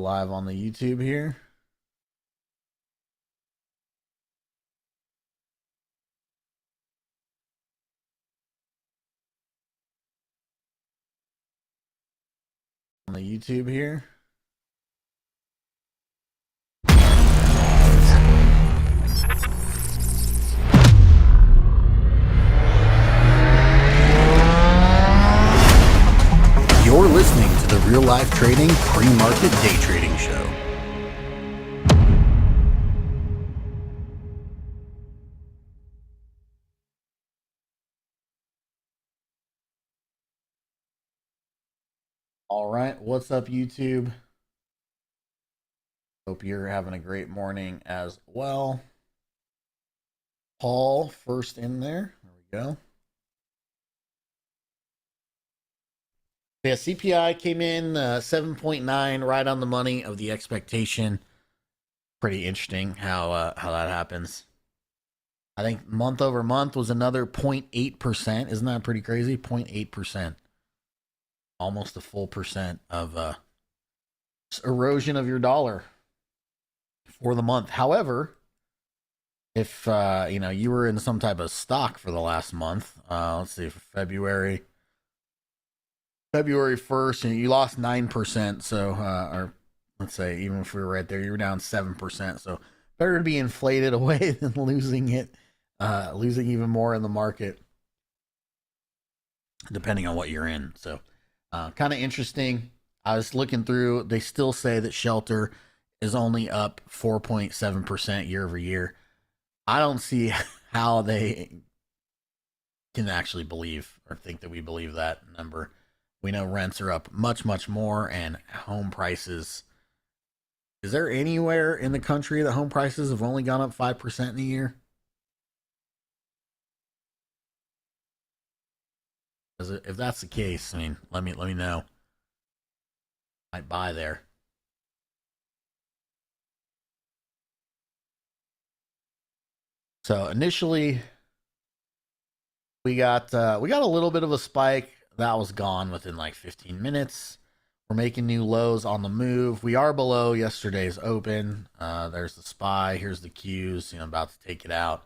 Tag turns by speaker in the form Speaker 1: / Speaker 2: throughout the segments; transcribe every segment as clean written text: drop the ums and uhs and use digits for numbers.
Speaker 1: live on the YouTube here. On the YouTube here. You're listening to the Real Life Trading Pre-Market Day Trading Show. All right, what's up, YouTube? Hope you're having a great morning as well. Paul first in there. There we go. Yeah, CPI came in 7.9, right on the money of the expectation. Pretty interesting how that happens. I think month over month was another 0.8%. Isn't that pretty crazy? 0.8%. Almost a full percent of erosion of your dollar for the month. However, if you were in some type of stock for the last month, let's see, for February 1st, and you lost 9%. So, or let's say even if we were right there, you were down 7%. So better to be inflated away than losing even more in the market, depending on what you're in. So, kind of interesting. I was looking through. They still say that shelter is only up 4.7% year over year. I don't see how they can actually believe or think that we believe that number. We know rents are up much, much more, and home prices. Is there anywhere in the country that home prices have only gone up 5% in a year? If that's the case, I mean, let me know. Might buy there. So initially, we got a little bit of a spike that was gone within like 15 minutes. We're making new lows on the move. We are below yesterday's open. There's the SPY. Here's the Qs. About to take it out.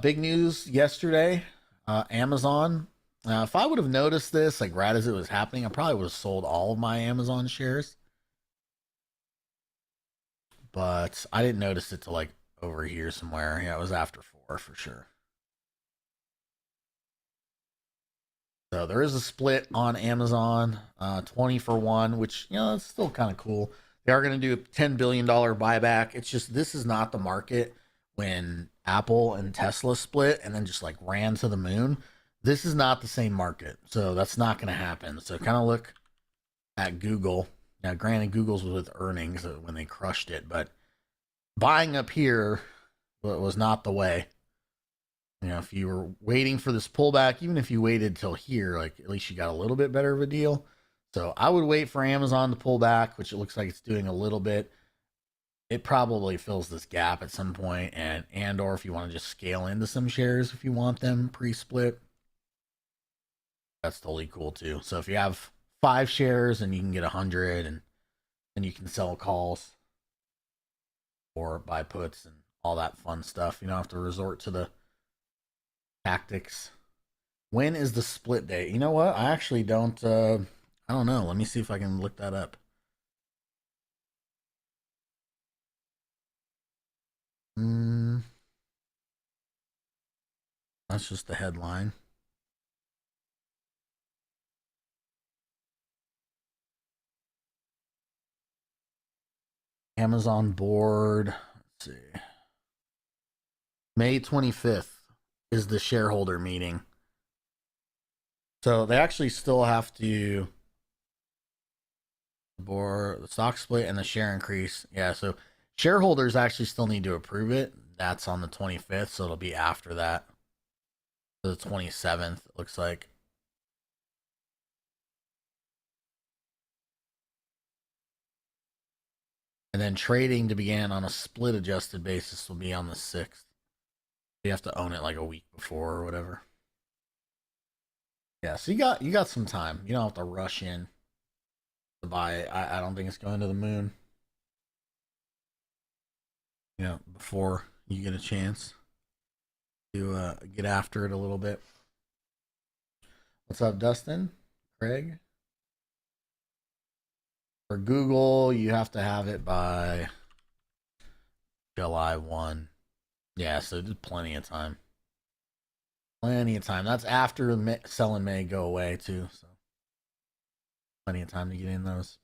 Speaker 1: Big news yesterday. Amazon. If I would have noticed this like right as it was happening, I probably would have sold all of my Amazon shares. But I didn't notice it till like over here somewhere. Yeah, it was after 4 for sure. So there is a split on Amazon, 20 for 1, which, that's still kind of cool. They are going to do a $10 billion buyback. It's just, this is not the market when Apple and Tesla split and then just like ran to the moon. This is not the same market. So that's not going to happen. So kind of look at Google. Now, granted, Google's with earnings when they crushed it, but buying up here was not the way. If you were waiting for this pullback, even if you waited till here, like at least you got a little bit better of a deal. So I would wait for Amazon to pull back, which it looks like it's doing a little bit. It probably fills this gap at some point, and or if you want to just scale into some shares if you want them pre-split, that's totally cool too. So if you have 5 shares and you can get 100, and then you can sell calls or buy puts and all that fun stuff. You don't have to resort to the tactics. When is the split date? You know what? I actually don't. I don't know. Let me see if I can look that up. That's just the headline. Amazon board. Let's see. May 25th is the shareholder meeting. So they actually still have to board the stock split and the share increase. Yeah, so shareholders actually still need to approve it. That's on the 25th, so it'll be after that. The 27th, it looks like. And then trading to begin on a split adjusted basis will be on the 6th. You have to own it like a week before or whatever. Yeah, so you got some time. You don't have to rush in. to buy it. I don't think it's going to the moon. You know, before you get a chance to get after it a little bit. What's up, Dustin? Craig? For Google, you have to have it by July 1. Yeah, so there's plenty of time. Plenty of time. That's after selling may go away, too. So plenty of time to get in those.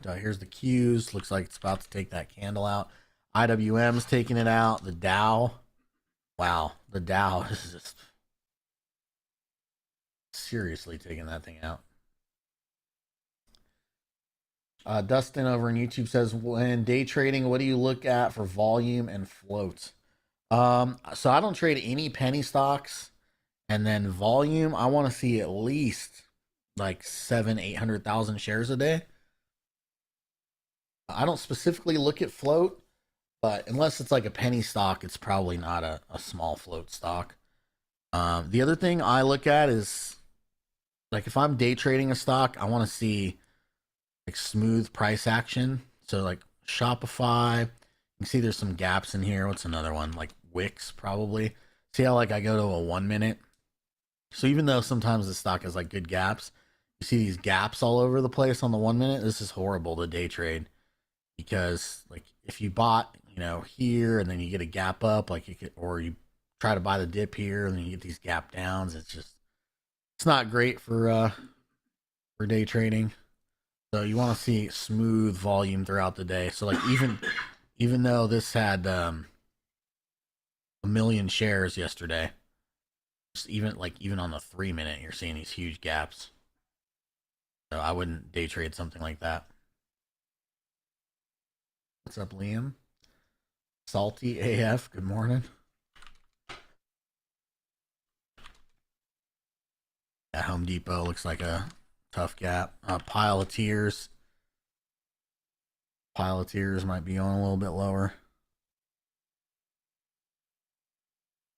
Speaker 1: Here's the Qs. Looks like it's about to take that candle out. IWM's taking it out. The Dow. Wow. The Dow is just seriously taking that thing out. Dustin over on YouTube says, when day trading, what do you look at for volume and float? So I don't trade any penny stocks, and then volume, I want to see at least like 800,000 shares a day. I don't specifically look at float, but unless it's like a penny stock, it's probably not a small float stock. The other thing I look at is, like, if I'm day trading a stock, I want to see like smooth price action. So like Shopify, you can see there's some gaps in here. What's another one? Like Wix, probably. See how like I go to a 1 minute. So even though sometimes the stock has like good gaps, you see these gaps all over the place on the 1 minute. This is horrible to day trade, because like if you bought, you know, here and then you get a gap up, like you could, or you try to buy the dip here and then you get these gap downs. It's not great for day trading. So you want to see smooth volume throughout the day. So like even though this had 1 million shares yesterday, just even on the 3 minute, you're seeing these huge gaps. So I wouldn't day trade something like that. What's up, Liam? Salty AF. Good morning. At Home Depot looks like a tough gap. Pile of tears. Pile of tears might be on a little bit lower.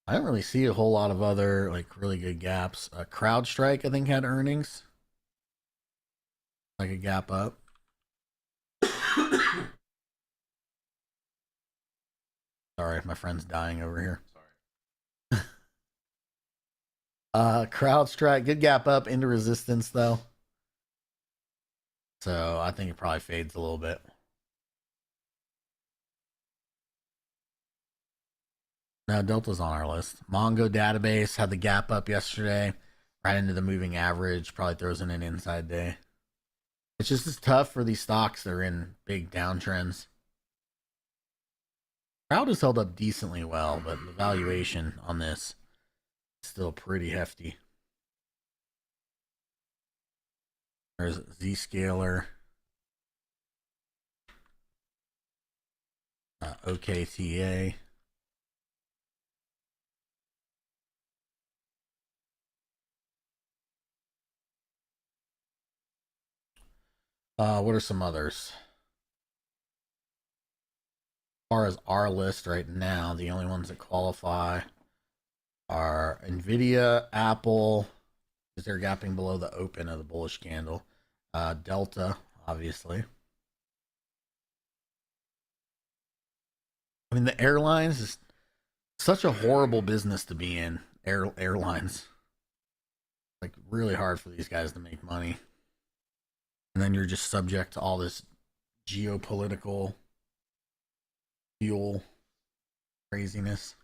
Speaker 1: I don't really see a whole lot of other like really good gaps. CrowdStrike, I think, had earnings. Like a gap up. Sorry, my friend's dying over here. Sorry. CrowdStrike, good gap up into resistance though. So I think it probably fades a little bit. No, Delta's on our list. Mongo database had the gap up yesterday, right into the moving average. Probably throws in an inside day. It's just tough for these stocks. They're in big downtrends. Crowd has held up decently well, but the valuation on this is still pretty hefty. There's Zscaler, OKTA. What are some others? As far as our list right now, the only ones that qualify are Nvidia, Apple, because they're gapping below the open of the bullish candle. Delta, obviously. I mean, the airlines is such a horrible business to be in. Airlines, like, really hard for these guys to make money, and then you're just subject to all this geopolitical fuel craziness.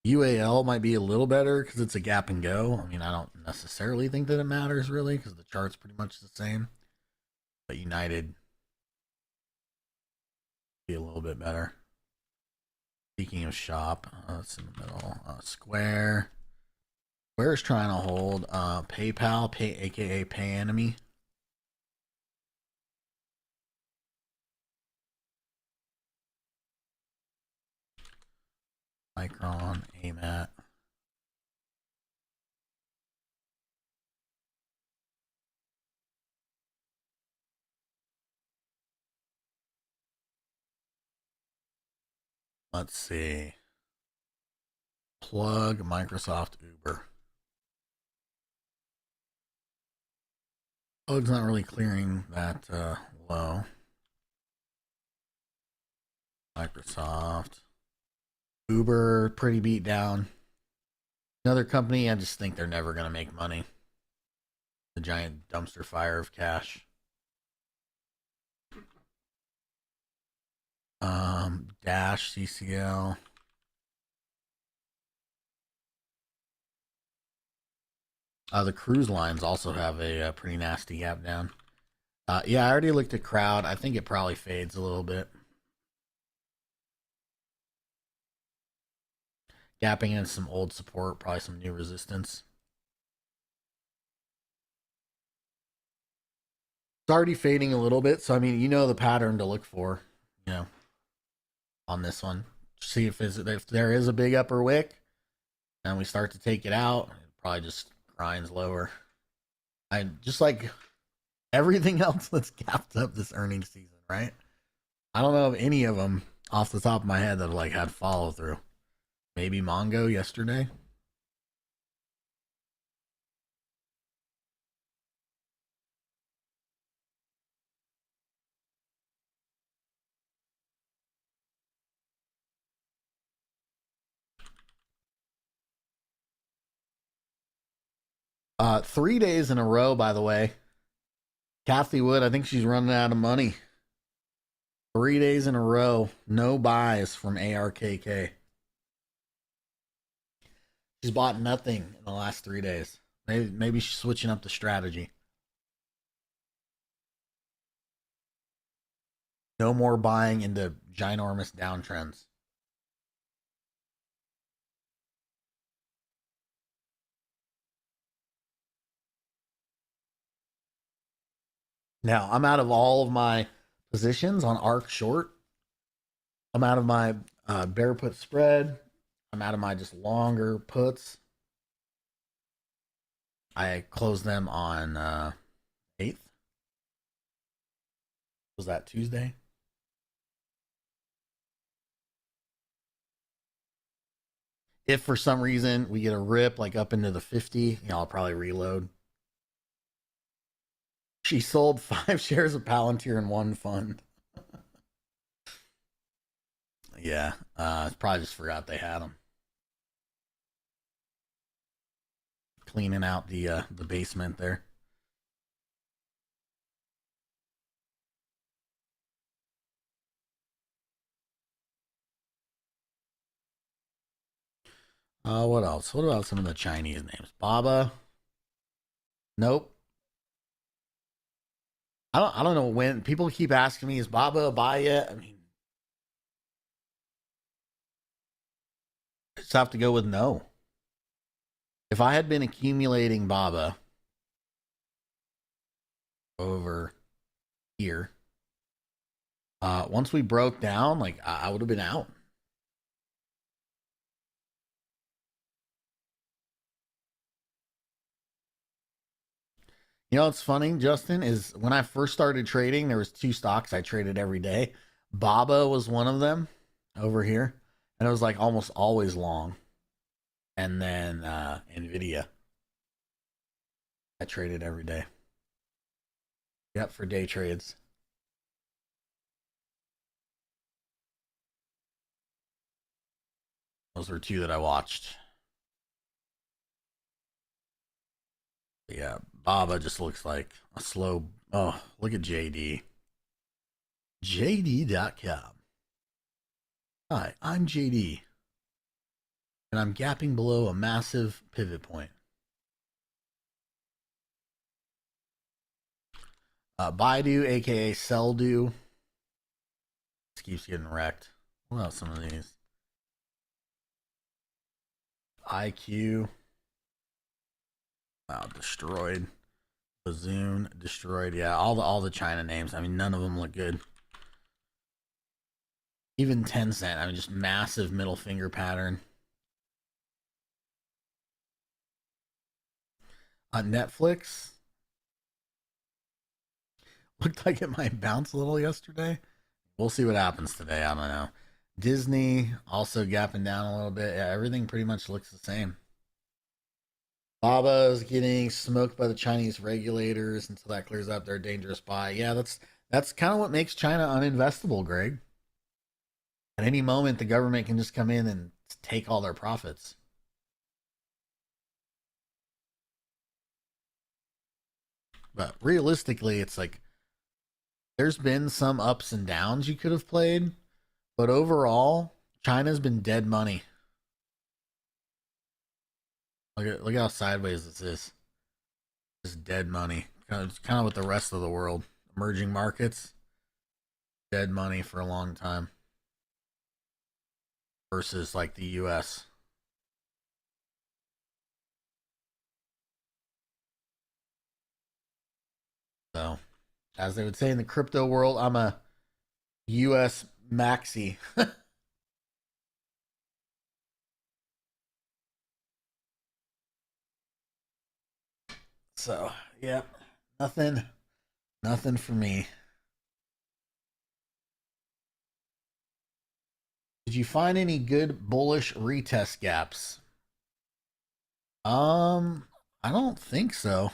Speaker 1: UAL might be a little better because it's a gap and go. I mean, I don't necessarily think that it matters really because the chart's pretty much the same. But United be a little bit better. Speaking of shop, it's in the middle. Square. Square's trying to hold PayPal, aka Payenemy. Micron, AMAT. Let's see. Plug Microsoft Uber. Oh, it's not really clearing that low. Microsoft. Uber, pretty beat down. Another company, I just think they're never going to make money. The giant dumpster fire of cash. Dash, CCL. The cruise lines also have a pretty nasty gap down. Yeah, I already looked at crowd. I think it probably fades a little bit. Gapping in some old support, probably some new resistance. It's already fading a little bit, so I mean, you know the pattern to look for, you know, on this one. See if there is a big upper wick, and we start to take it out, it probably just grinds lower. I just like everything else that's gapped up this earnings season, right? I don't know of any of them off the top of my head that have like had follow through. Maybe Mongo yesterday. 3 days in a row, by the way. Kathy Wood, I think she's running out of money. 3 days in a row, no buys from ARKK. She's bought nothing in the last 3 days. Maybe she's switching up the strategy. No more buying into ginormous downtrends. Now, I'm out of all of my positions on ARK short. I'm out of my bear put spread. I'm out of my just longer puts. I closed them on 8th. Was that Tuesday? If for some reason we get a rip like up into the 50, I'll probably reload. She sold 5 shares of Palantir in one fund. Yeah, probably just forgot they had them. Cleaning out the basement there. What else? What about some of the Chinese names? Baba. Nope. I don't know when people keep asking me, is Baba a buy yet? I mean, I just have to go with no. If I had been accumulating Baba over here, once we broke down, like I would have been out. You know what's funny, Justin, is when I first started trading, there was 2 stocks I traded every day. Baba was one of them over here, and it was like almost always long. And then Nvidia, I traded every day. Yep, for day trades. Those were 2 that I watched. But yeah, Baba just looks like a slow. Oh, look at JD. JD.com. Hi, I'm JD, and I'm gapping below a massive pivot point. Baidu, aka Seldu, this keeps getting wrecked. What else? Some of these. IQ. Wow, destroyed. Bazoon, destroyed. Yeah, all the China names. I mean, none of them look good. Even Tencent. I mean, just massive middle finger pattern. Netflix looked like it might bounce a little yesterday. We'll see what happens today. I don't know. Disney also gapping down a little bit. Yeah, everything pretty much looks the same. Baba is getting smoked by the Chinese regulators until that clears up. They're a dangerous buy. Yeah, that's kind of what makes China uninvestable, Greg. At any moment, the government can just come in and take all their profits. But realistically, it's like there's been some ups and downs you could have played, but overall, China's been dead money. Look how sideways this is. Just dead money. It's kind of with the rest of the world. Emerging markets, dead money for a long time versus like the US. So, as they would say in the crypto world, I'm a US maxi. So, yeah, nothing, nothing for me. Did you find any good bullish retest gaps? Um, I don't think so.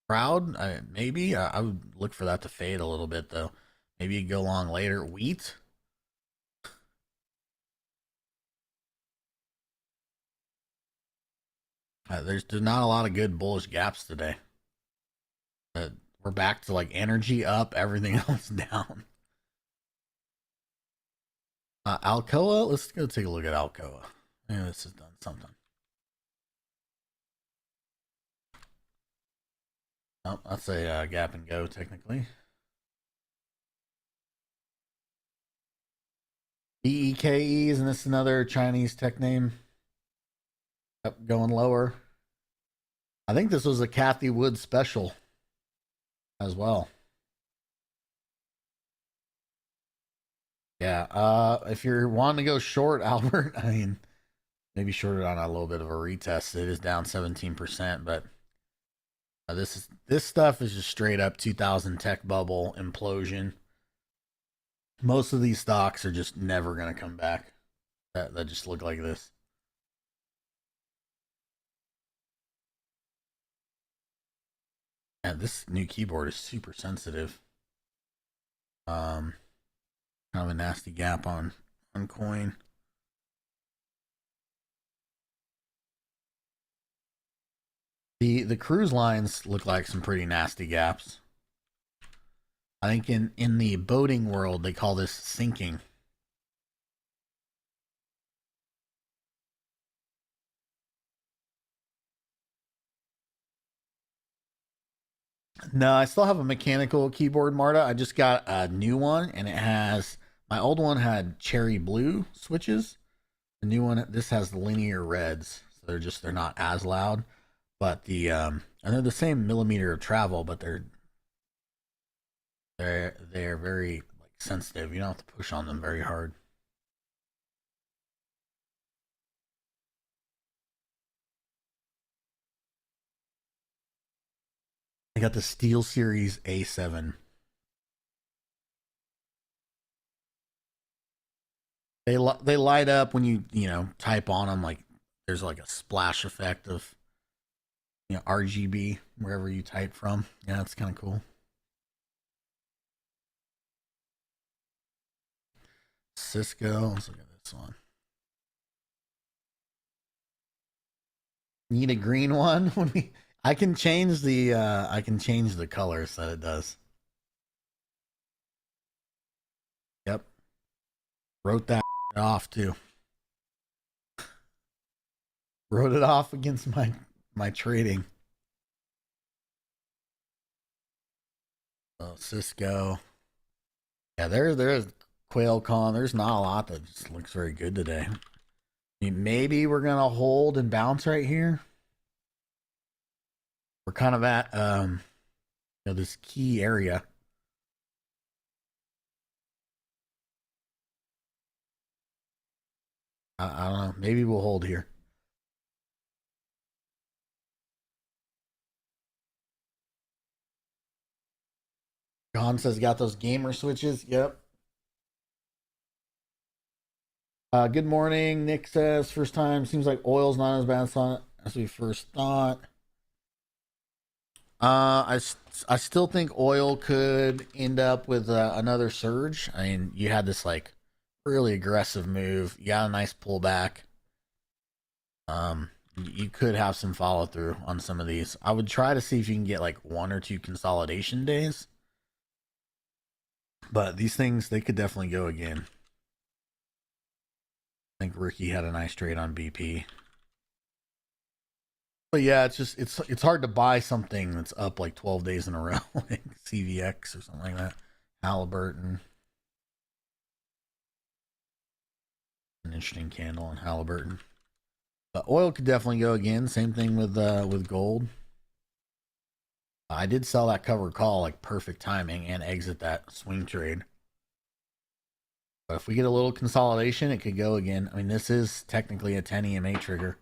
Speaker 1: Proud, maybe. I would look for that to fade a little bit though. Maybe go long later. Wheat. There's not a lot of good bullish gaps today. We're back to like energy up, everything else down. Alcoa. Let's go take a look at Alcoa. Yeah, this is done sometime. Oh, that's a gap and go technically. BEKE, isn't this another Chinese tech name? Yep, going lower. I think this was a Kathy Wood special as well. Yeah. If you're wanting to go short, Albert, I mean, maybe shorted on a little bit of a retest. It is down 17%, but this stuff is just straight up 2000 tech bubble implosion. Most of these stocks are just never going to come back. That just look like this. And this new keyboard is super sensitive. Um, Kind of a nasty gap on coin. The cruise lines look like some pretty nasty gaps. I think in the boating world they call this sinking. No, I still have a mechanical keyboard, Marta. I just got a new one, and it has my old one had cherry blue switches. The new one, this has the linear reds, so they're not as loud, but and they're the same millimeter of travel, but they're very like sensitive. You don't have to push on them very hard. I got the Steel Series A7. They light up when you type on them, like there's like a splash effect of RGB wherever you type from. Yeah, it's kind of cool. Cisco. Let's look at this one. Need a green one when we. I can change the colors that it does. Yep, wrote that off too. Wrote it off against my trading. Oh, Cisco. Yeah, there's Qualcomm. There's not a lot that just looks very good today. I mean, maybe we're gonna hold and bounce right here. We're kind of at this key area. I don't know. Maybe we'll hold here. John says got those gamer switches. Yep. Good morning. Nick says, first time. Seems like oil's not as bad as we first thought. I still think oil could end up with another surge. I mean, you had this like really aggressive move. You got a nice pullback. You could have some follow through on some of these. I would try to see if you can get like one or two consolidation days. But these things, they could definitely go again. I think Ricky had a nice trade on BP. But yeah, it's hard to buy something that's up like 12 days in a row, like CVX or something like that. Halliburton, an interesting candle on Halliburton. But oil could definitely go again. Same thing with gold. I did sell that covered call like perfect timing and exit that swing trade. But if we get a little consolidation, it could go again. I mean, this is technically a 10 EMA trigger.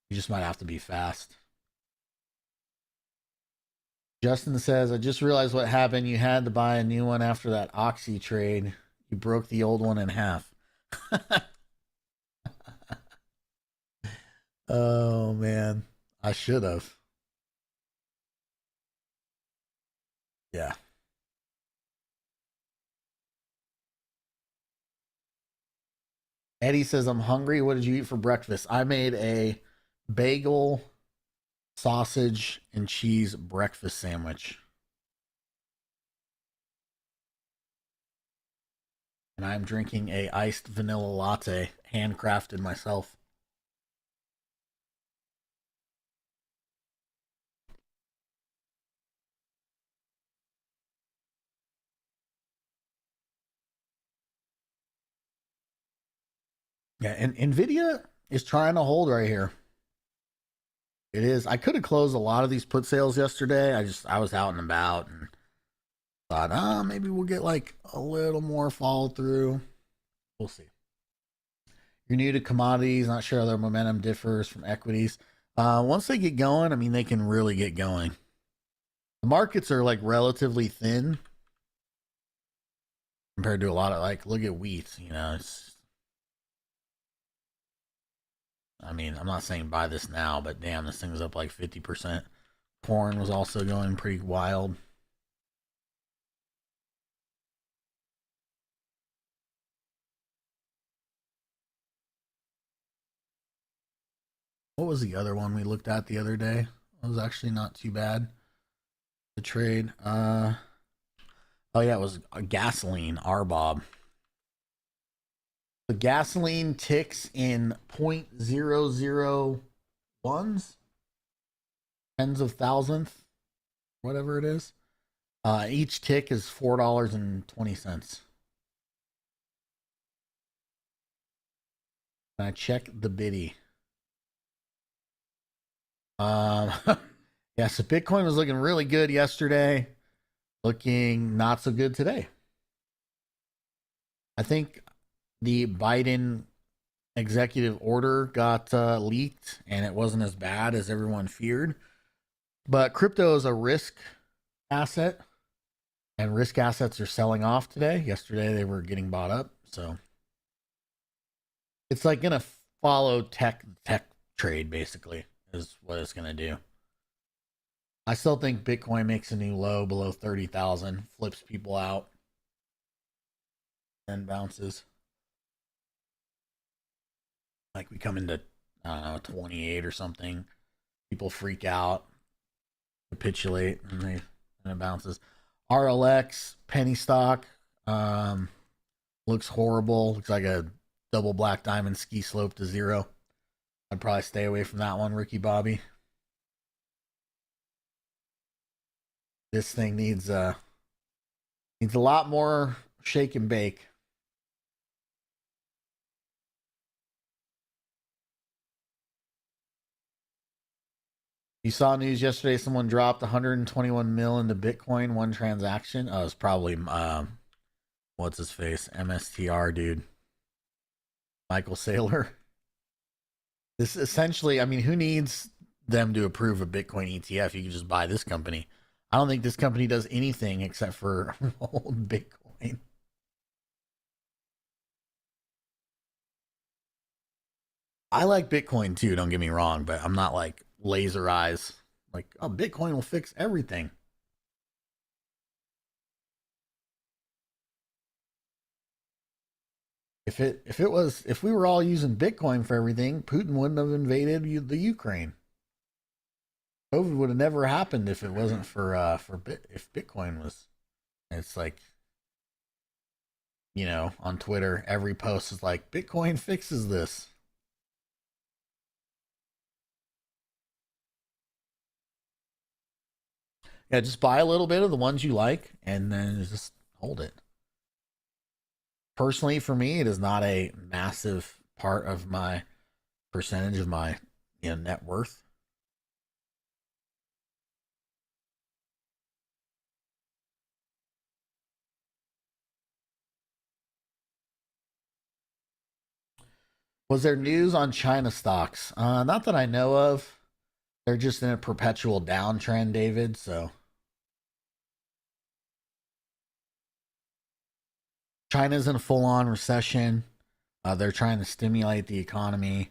Speaker 1: You just might have to be fast. Justin says, I just realized what happened. You had to buy a new one after that Oxy trade. You broke the old one in half. Oh, man. I should have. Yeah. Eddie says, I'm hungry. What did you eat for breakfast? I made a bagel, sausage, and cheese breakfast sandwich. And I'm drinking a iced vanilla latte, handcrafted myself. Yeah, and Nvidia is trying to hold right here. It is. I could have closed a lot of these put sales yesterday. I was out and about and thought, maybe we'll get like a little more follow through. We'll see. You're new to commodities, not sure how their momentum differs from equities. Once they get going, I mean, they can really get going. The markets are like relatively thin compared to a lot of like, look at wheat, you know, I mean, I'm not saying buy this now, but damn, this thing's up like 50%. Corn was also going pretty wild. What was the other one we looked at the other day? It was actually not too bad. The trade. Oh yeah, it was a gasoline, RBOB. The gasoline ticks in 0.001s, tens of thousandth, whatever it is. Each tick is $4.20. And I check the biddy. Yeah, so Bitcoin was looking really good yesterday, looking not so good today. I think the Biden executive order got leaked and it wasn't as bad as everyone feared. But crypto is a risk asset, and risk assets are selling off today. Yesterday they were getting bought up, so it's like gonna follow tech trade basically is what it's gonna do. I still think Bitcoin makes a new low below 30,000, flips people out, and bounces. Like we come into, I don't know, 28 or something. People freak out, capitulate, and it bounces. RLX penny stock looks horrible. Looks like a double black diamond ski slope to zero. I'd probably stay away from that one, Ricky Bobby. This thing needs a lot more shake and bake. You saw news yesterday. Someone dropped 121 mil into Bitcoin, one transaction. Oh, it's probably what's his face, MSTR dude, Michael Saylor. This essentially, I mean, who needs them to approve a Bitcoin ETF? You can just buy this company. I don't think this company does anything except for hold Bitcoin. I like Bitcoin too, don't get me wrong, but I'm not like laser eyes. Like, oh, Bitcoin will fix everything. If we were all using Bitcoin for everything, Putin wouldn't have invaded the Ukraine. COVID would have never happened if it wasn't if Bitcoin was. It's like, on Twitter, every post is like Bitcoin fixes this. Yeah, just buy a little bit of the ones you like and then just hold it. Personally, for me, it is not a massive part of my percentage of my net worth. Was there news on China stocks? Not that I know of. They're just in a perpetual downtrend, David. So China's in a full-on recession. They're trying to stimulate the economy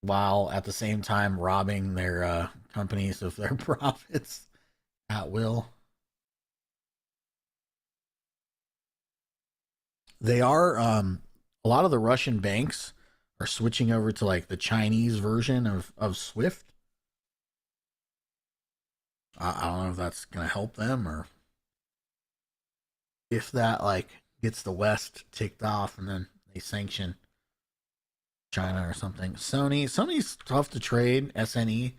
Speaker 1: while at the same time robbing their companies of their profits at will. They are a lot of the Russian banks are switching over to like the Chinese version of Swift. I don't know if that's gonna help them or if that like gets the West ticked off and then they sanction China or something. Sony's tough to trade. SNE.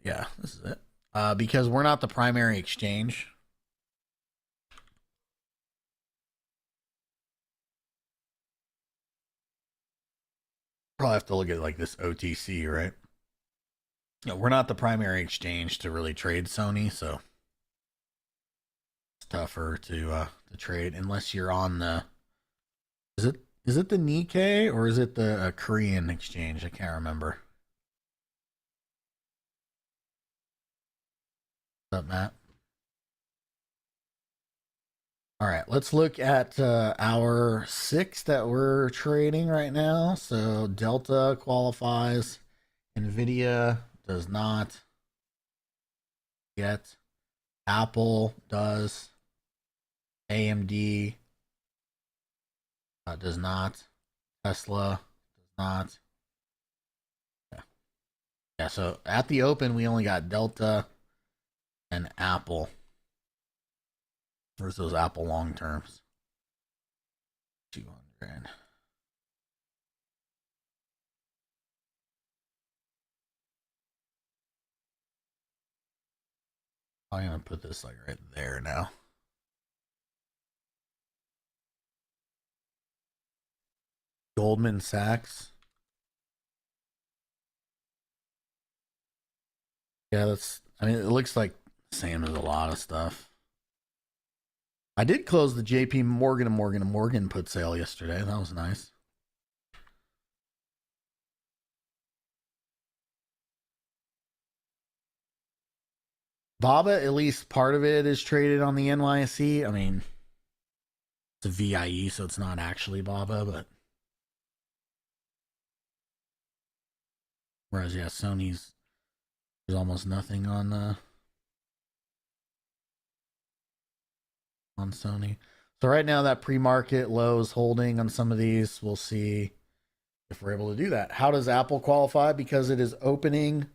Speaker 1: Yeah, this is it. Because we're not the primary exchange. Probably have to look at like this OTC, right? No, we're not the primary exchange to really trade Sony, so it's tougher to trade unless you're on the. Is it the Nikkei or is it the Korean exchange? I can't remember. What's up, Matt? All right, let's look at our six that we're trading right now. So Delta qualifies, Nvidia does not yet, Apple does, AMD does not, Tesla does not. Yeah. Yeah, so at the open, we only got Delta and Apple. Where's those Apple long terms? 200. I'm gonna put this like right there now. Goldman Sachs. Yeah, I mean, it looks like same as a lot of stuff. I did close the JP Morgan and Morgan put sale yesterday. That was nice. BABA, at least part of it is traded on the NYSE. I mean, it's a VIE, so it's not actually BABA, but whereas yeah, Sony's there's almost nothing on Sony. So right now that pre-market low is holding on some of these. We'll see if we're able to do that. How does Apple qualify? Because it is opening.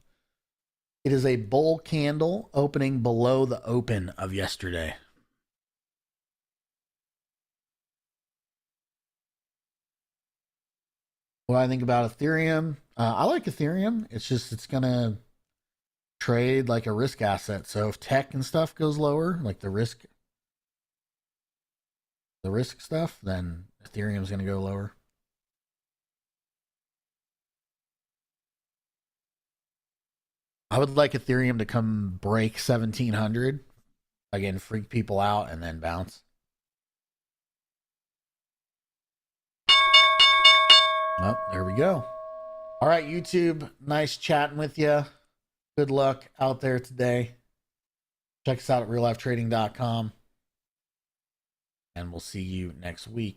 Speaker 1: It is a bull candle opening below the open of yesterday. What I think about Ethereum, I like Ethereum. It's gonna trade like a risk asset. So if tech and stuff goes lower, like the risk stuff, then Ethereum's gonna go lower. I would like Ethereum to come break 1700 again, freak people out, and then bounce. Oh, there we go. All right, YouTube, nice chatting with you. Good luck out there today. Check us out at reallifetrading.com, and we'll see you next week.